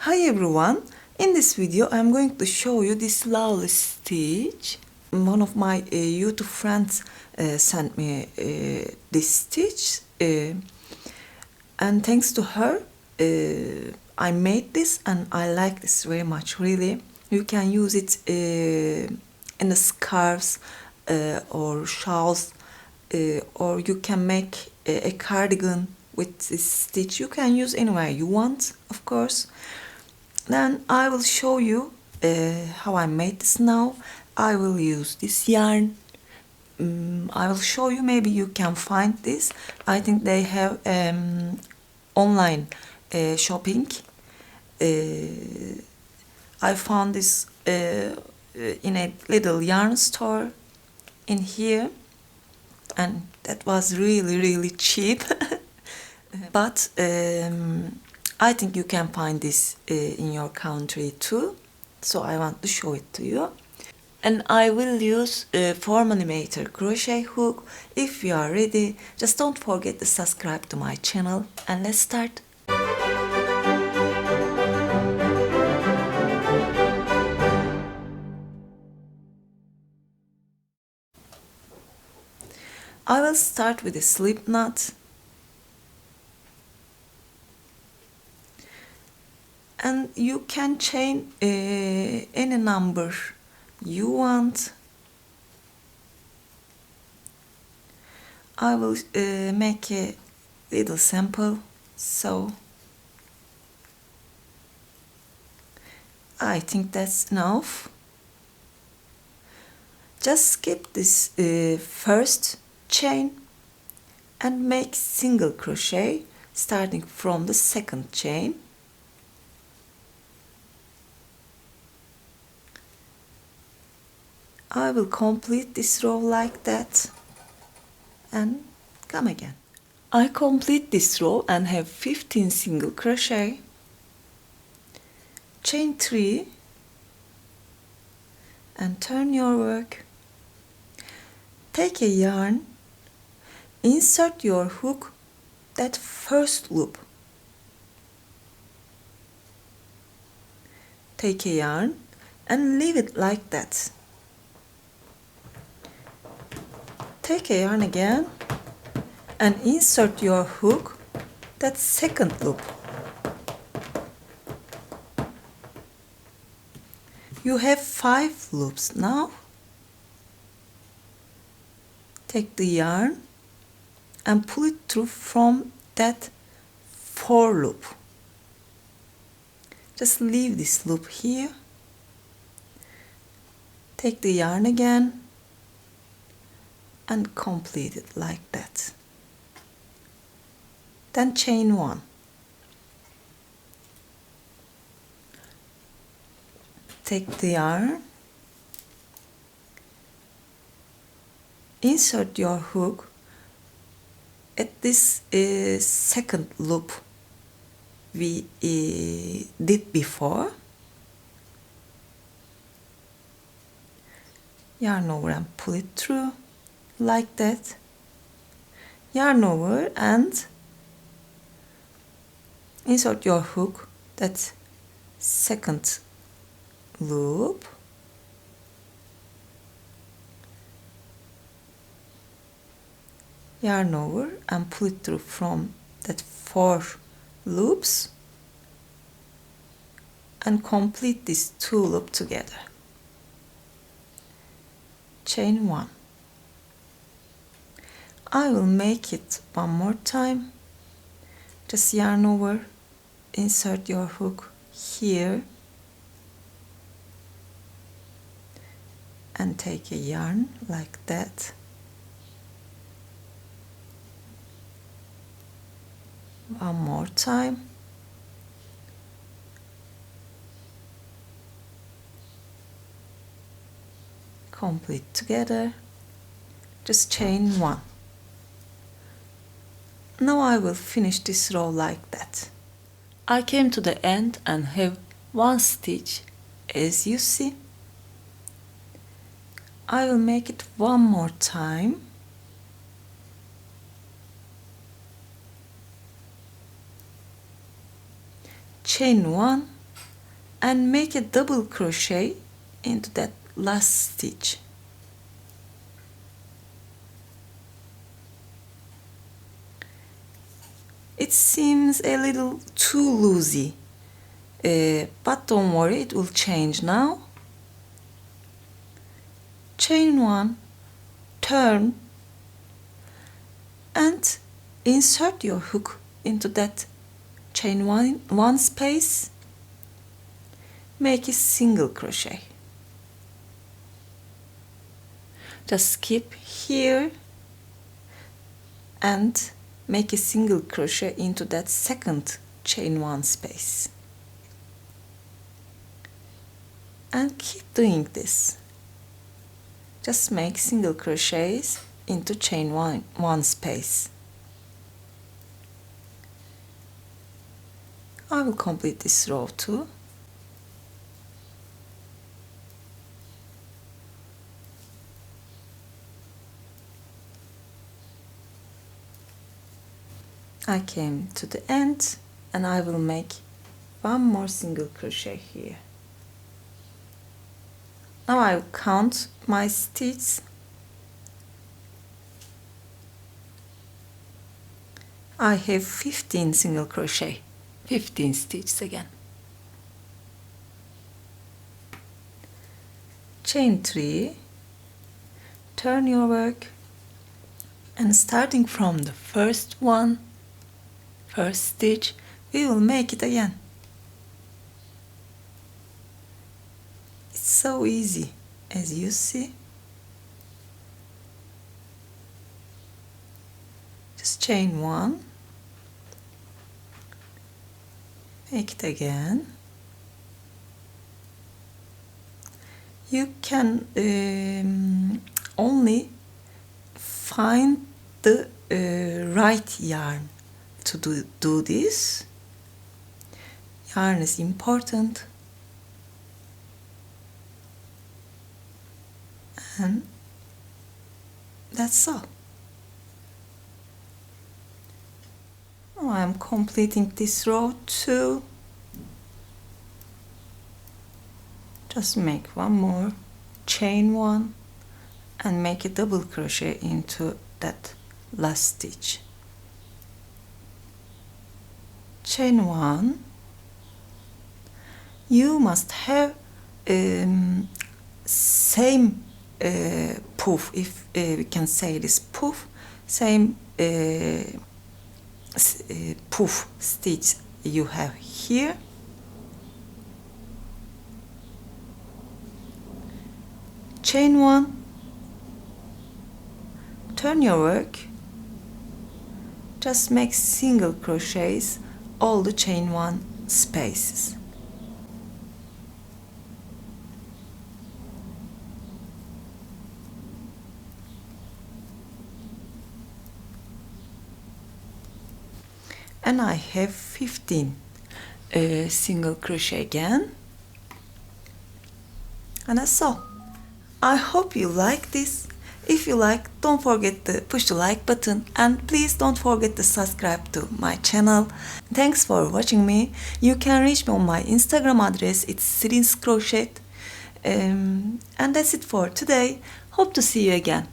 Hi everyone, in this video I'm going to show you this lovely stitch. One of my YouTube friends sent me this stitch and thanks to her I made this and I like this very much, really. You can use it in the scarves or shawls, or you can make a cardigan with this stitch. You can use anywhere you want, of course. Then I will show you how I made this now. I will use this yarn. I will show you, maybe you can find this. I think they have online shopping. I found this in a little yarn store in here, and that was really cheap. But I think you can find this in your country too, so I want to show it to you. And I will use a 4mm crochet hook. If you are ready, just don't forget to subscribe to my channel, and let's start. I will start with a slip knot. And you can chain any number you want. I will make a little sample, so I think that's enough. Just skip this first chain and make single crochet starting from the second chain. I will complete this row like that and come again. I complete this row and have 15 single crochet, chain 3 and turn your work. Take a yarn, insert your hook that first loop. Take a yarn and leave it like that. Take a yarn again and insert your hook that second loop. You have 5 loops now. Take the yarn and pull it through from that 4 loop. Just leave this loop here. Take the yarn again and complete it like that. Then chain 1. Take the yarn, insert your hook at this second loop we did before. Yarn over and pull it through like that. Yarn over and insert your hook that second loop. Yarn over and pull it through from that 4 loops and complete these 2 loops together. Chain 1. I will make it one more time. Just yarn over, insert your hook here and take a yarn like that. One more time. Complete together. Just chain 1. Now I will finish this row like that. I came to the end and have 1 stitch, as you see. I will make it one more time. Chain 1 and make a double crochet into that last stitch. It seems a little too loosey, but don't worry, it will change now. Chain 1, turn, and insert your hook into that chain one space. Make a single crochet. Just skip here and make a single crochet into that second chain 1 space. And keep doing this. Just make single crochets into chain 1 space. I will complete this row too. I came to the end and I will make one more single crochet here. Now I will count my stitches. I have 15 single crochet, 15 stitches again. Chain 3, turn your work, and starting from the first stitch, we will make it again. It's so easy, as you see. Just chain 1, make it again. You can only find the right yarn to do this. Yarn is important, and that's all. Now I'm completing this row too. Just make one more, chain 1, and make a double crochet into that last stitch. Chain 1. You must have same poof, if we can say this poof, same poof stitch you have here. Chain 1, turn your work, just make single crochets all the chain 1 spaces. And I have 15 single crochet again, and that's all. I hope you like this. If you like, don't forget to push the like button, and please don't forget to subscribe to my channel. Thanks for watching me. You can reach me on my Instagram address, it's Sirinscrochet. And that's it for today. Hope to see you again.